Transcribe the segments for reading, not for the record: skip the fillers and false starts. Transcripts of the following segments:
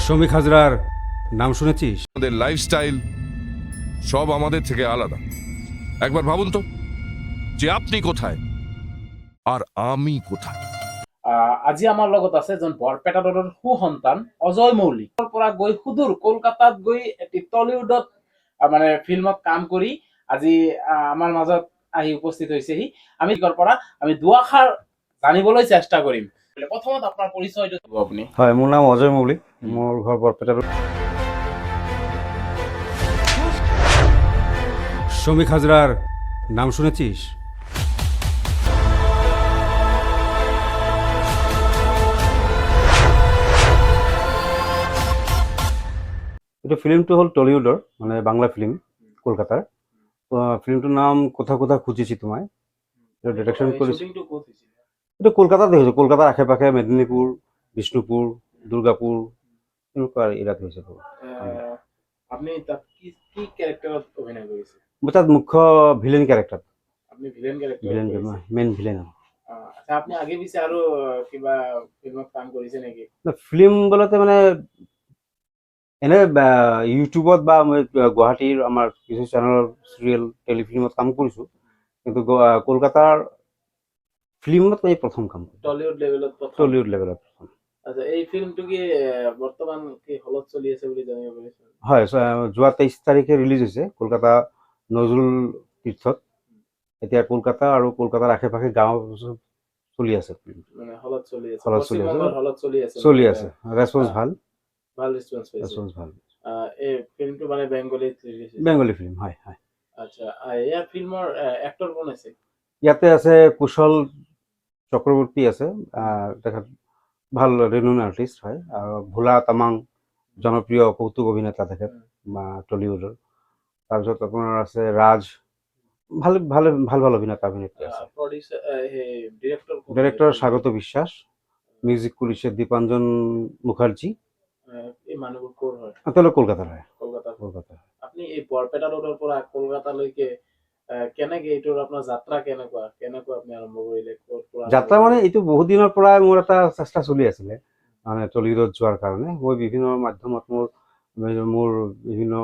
শ্রমিক হাজরার নাম শুনেছিস? আমাদের লাইফস্টাইল সব আমাদের থেকে আলাদা। একবার ভাবুন তো যে আপনি কোথায় আর আমি কোথায়। আজি আমাৰ লগত আছে এজন বৰপেটা ৰোডৰ সুসন্তান অজয় মৌলিক। তাৰ পৰা গৈ সুদূৰ কলকাতাত গৈ এটি টলিউডত মানে ফিল্মত কাম কৰি আজি আমাৰ মাজত আহি উপস্থিত হৈছেহি। আমি তাৰ পৰা আমি দুআষাৰ জানিবলৈ চেষ্টা কৰিম। প্ৰথমত আপোনাৰ পৰিচয়টো দিব আপুনি। হয়, মোৰ নাম অজয় মৌলিক, মোৰ ঘৰ বৰপেটা। শ্ৰমিক হাজৰাৰ নাম শুনেছিস? এটা ফিল্মটো হ'ল টলিউডৰ, মানে বাংলা ফিল্ম, কলকাতাৰ। ফিল্মটোৰ নাম কোথা কোথা খুঁজিছি তোমায়। এটা ডিৰেকশ্যন কৰিছে। শ্বুটিংটো ক'ত হৈছিল? এইটো কলকাতাতে হৈছে। কলকাতাৰ আশে পাশে মেদিনীপুৰ, বিষ্ণুপুৰ, দুৰ্গাপুৰ এনেকুৱা এৰিয়াত হৈছে। আপুনি তাত কি কি কেৰেক্টাৰত অভিনয় কৰিছে? মই তাত মুখ্য ভিলেন কেৰেক্টাৰ, আপুনি ভিলেন কেৰেক্টাৰ ভিলেন কৰিছে? Main villain. আচ্ছা, আপুনি আগে পিছে আৰু কিবা ফিল্মত কাম কৰিছে নেকি? ফিল্ম বলতে মানে এনে ইউটিউবত বা মই গুৱাহাটীৰ আমাৰ কিছু চেনেলৰ চিৰিয়েল টেলিফিল্মত কাম কৰিছোঁ, কিন্তু কলকাতাৰ ফিল্মত এই প্ৰথম কাম কৰিছোঁ। টলিউড লেভেলত প্ৰথম। টলিউড লেভেলত প্ৰথম। আচ্ছা, এই ফিল্মটো কি বৰ্তমান কি হলত চলি আছে বুলি জানিব পাৰিছো? হয়, যোৱা 23 তাৰিখে ৰিলিজ হৈছে কলকাতা নজৰুল তীৰ্থত। এতিয়া কলকাতা আৰু কলকাতাৰ আশে পাশে গাঁও চলি আছে ফিল্ম। মানে হলত চলি আছে। হলত চলি আছে। পশ্চিমবংগৰ হলত চলি আছে। চলি আছে। ৰেছপন্স ভাল। ভাল ৰেছপন্স পাইছে। ৰেছপন্স ভাল। এই ফিল্মটো মানে বেংগলীত ৰিলিজ হৈছে। বেংগলী ফিল্ম, হয় হয়। আচ্ছা, ইয়াৰ ফিল্মৰ এক্টৰ কোন আছে? ইয়াতে আছে কুশল চক্ৰৱৰ্তী আছে, তেখেত ভাল ৰেনোন আৰ্টিষ্ট হয়। আৰু ভোলা তামাং জনপ্ৰিয় কৌতুক অভিনেতা তেখেত টলিউডৰ। তাৰপিছত আপোনাৰ আছে ৰাজ, ভাল ভাল ভাল ভাল অভিনেতা অভিনেত্ৰী আছে। ডিৰেক্টৰ স্বাগত বিশ্বাস, মিউজিক কৰিছে দীপাঞ্জন মুখাৰ্জী। এই মানুহবোৰ ক'ৰ হয়? তেওঁলোক কলকাতাৰ হয়। কলকাতা। আপুনি এই বৰপেটা ৰোডৰ পৰা কলকাতালৈকে কেনেকে, এইটোৰ আপোনাৰ যাত্ৰা কেনেকুৱা আপুনি আৰম্ভ কৰিলে? যাত্ৰা মানে এইটো বহুত দিনৰ পৰা মোৰ এটা চেষ্টা চলি আছিলে, মানে টলিউডত যোৱাৰ কাৰণে। মই বিভিন্ন মাধ্যমত মোৰ বিভিন্ন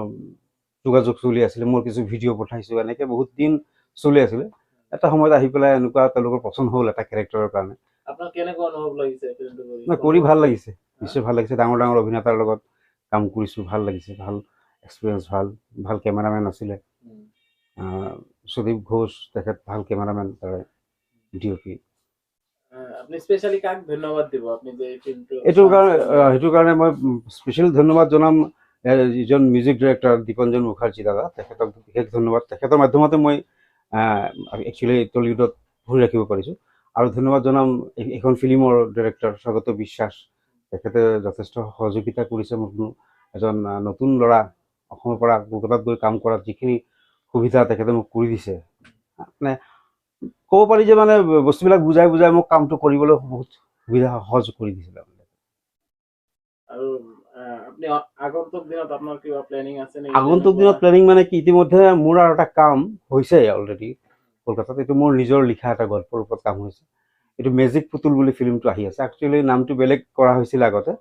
যোগাযোগ চলি আছিলে, মোৰ কিছু ভিডিঅ' পঠাইছোঁ, এনেকৈ বহুত দিন চলি আছিলে। এটা সময়ত আহি পেলাই এনেকুৱা তেওঁলোকৰ পচন্দ হ'ল এটা কেৰেক্টাৰৰ কাৰণে। আপোনাৰ কেনেকুৱা অনুভৱ লাগিছে ফিল্মটো কৰি? কৰি ভাল লাগিছে, নিশ্চয় ভাল লাগিছে। ডাঙৰ ডাঙৰ অভিনেতাৰ লগত কাম কৰিছোঁ, ভাল লাগিছে। ভাল এক্সপিৰিয়েঞ্চ, ভাল কেমেৰামেন আছিলে। সুদীপ ঘোষ তেখেত ভাল কেমেৰামেন, তাৰে ডিঅ'পি। আপুনি স্পেচিয়েলি কাক ধন্যবাদ দিব আপুনি যে এই ফিল্মটো? সেইটো কাৰণে মই স্পেচিয়েল ধন্যবাদ জনাম যিজন মিউজিক ডিৰেক্টৰ দীপাঞ্জন মুখাৰ্জী দাদা, তেখেতক বিশেষ ধন্যবাদ। তেখেতৰ মাধ্যমতে মই একচুৱেলি টলিউডত ধৰি ৰাখিব পাৰিছোঁ। আৰু ধন্যবাদ জনাম এইখন ফিল্মৰ ডিৰেক্টৰ স্বাগত বিশ্বাস, তেখেতে যথেষ্ট সহযোগিতা কৰিছে মোক। এজন নতুন ল'ৰা অসমৰ পৰা কলকাতাত গৈ কাম কৰাত যিখিনি সুবিধা তেখেতে মোক কৰি দিছে, মানে ক'ব পাৰি যে মানে বস্তুবিলাক বুজাই বুজাই মোক কামটো কৰিবলৈ বহুত সুবিধা সহজ কৰি দিছিলে। আৰু আপুনি আগন্তুক দিনত আপোনাৰ কিবা প্লেনিং আছে নেকি? আগন্তুক দিনত প্লেনিং মানে কি, ইতিমধ্যে মোৰ আৰু এটা কাম হৈছে অলৰেডি কলকাতাত। এইটো মোৰ নিজৰ লিখা এটা গল্পৰ ওপৰত কাম হৈছে। এইটো মেজিক পুতুল বুলি ফিল্মটো আহি আছে। একচুৱেলি নামটো বেলেগ কৰা হৈছিল আগতে,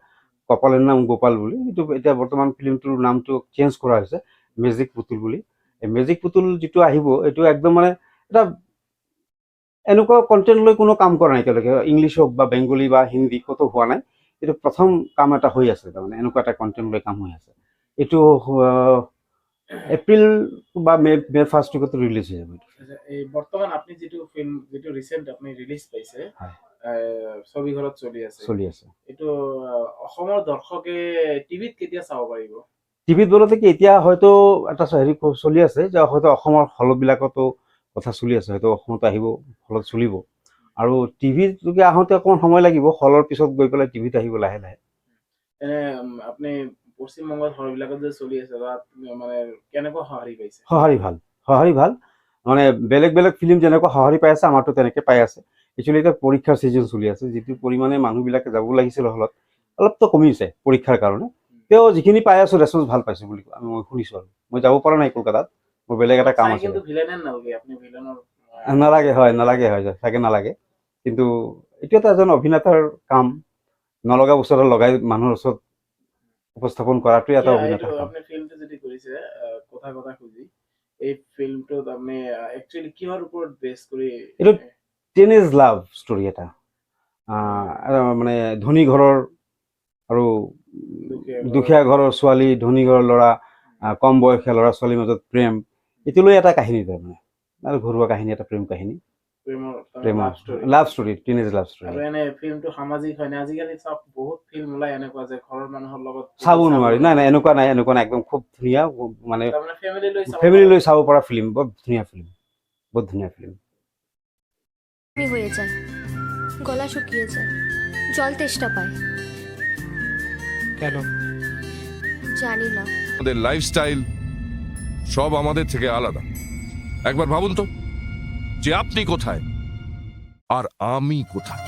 কপালৰ নাম গোপাল বুলি। এইটো এতিয়া বৰ্তমান ফিল্মটোৰ নামটো চেঞ্জ কৰা হৈছে মেজিক পুতুল বুলি। এই মেজিক পুতুল যিটো আহিব, এইটো একদম মানে এটা এনেকুৱা কণ্টেণ্ট লৈ কোনো কাম কৰা নাই এতিয়ালৈকে, ইংলিছ হওক বা বেংগলী বা হিন্দী ক'তো হোৱা নাই। এইটো প্ৰথম কাম এটা হৈ আছে, তাৰমানে এনেকুৱা এটা কণ্টেণ্ট লৈ কাম হৈ আছে। এইটো এপ্ৰিল বা মে ফাৰ্ষ্ট উইকত ৰিলিজ হৈ যাব। এই বৰ্তমান আপুনি যিটো ৰিচেণ্ট আপুনি ৰিলিজ পাইছে, ছবিঘৰত চলি আছে, এইটো অসমৰ দৰ্শকে টিভিত কেতিয়া চাব পাৰিব? টিভিত বলতে কি, এতিয়া হয়তো এটা হেৰি চলি আছে যে হয়তো অসমৰ হলবিলাকতো কথা চলি আছে, হয়তো অসমত আহিব, হলত চলিব। আৰু টিভিত যদি আহোঁতে অকণমান সময় লাগিব, হলৰ পিছত গৈ পেলাই টিভিত আহিব লাহে লাহে। এনে আপুনি পশ্চিমবংগৰ হলবিলাকত যে চলি আছে, তাত মানে কেনেকুৱা সঁহাৰি পাইছে? সঁহাৰি ভাল। মানে বেলেগ বেলেগ ফিল্ম যেনেকুৱা সঁহাৰি পাই আছে, আমাৰতো তেনেকৈ পাই আছে। একচুৱেলি এতিয়া পৰীক্ষাৰ ছিজন চলি আছে, যিটো পৰিমাণে মানুহবিলাকে যাব লাগিছিল হলত, অলপতো কমিছে পৰীক্ষাৰ কাৰণে। তেওঁ যিখিনি পাই আছোঁ ৰেচপন্স ভাল পাইছোঁ বুলি মই শুনিছোঁ। আৰু মই যাব পৰা নাই কলকাতাত, মোৰ বেলেগ এটা কাম আছে। নালাগে হয় চাগে নালাগে, কিন্তু এইটো এটা এজন অভিনেতাৰ কাম। নলগা বস্তু এটা লগাই মানুহৰ ওচৰত উপস্থাপন কৰাটোৱে এটা এতিয়া অভিনেতা এইটো আপুনি ফিল্মটো যদি কৰিছে কথা কথা খুজি এই ফিল্মটোত আপুনি একচুৱেলি কিহৰ ওপৰত বেছ কৰি এইটো টিনেজ লাভ ষ্টৰী এটা মানে ধনী ঘৰৰ আৰু দুখীয়া ঘৰৰ ছোৱালী, ধনী ঘৰৰ ল'ৰা, কম বয়সীয়া ল'ৰা ছোৱালীৰ মাজত প্ৰেম, এইটো লৈ এটা কাহিনী তাৰমানে আৰু ঘৰুৱা কাহিনী, এটা প্ৰেম কাহিনী, প্ৰেমৰ love story, teenage love story. আৰু এনে ফিল্মটো সামাজিক হয় নে? আজিকালি চাওক বহুত ফিল্ম ওলাই এনেকুৱা যে ঘৰৰ মানুহৰ লগত চাব নোৱাৰি, নাই নাই এনেকুৱা নাই, একদম খুব ধুনীয়া, মানে ফেমিলি লৈ চাব পৰা ফিল্ম, বৰ ধুনীয়া ফিল্ম, বহুত ধুনীয়া ফিল্ম। হয়ে যায়, গলা শুকিয়ে যায়, জল তেষ্টা পায়, কেন? জানি না। আমাদের লাইফস্টাইল সব আমাদের থেকে আলাদা। একবার ভাবুন তো যে আপনি কোথায় আর আমি কোথায়।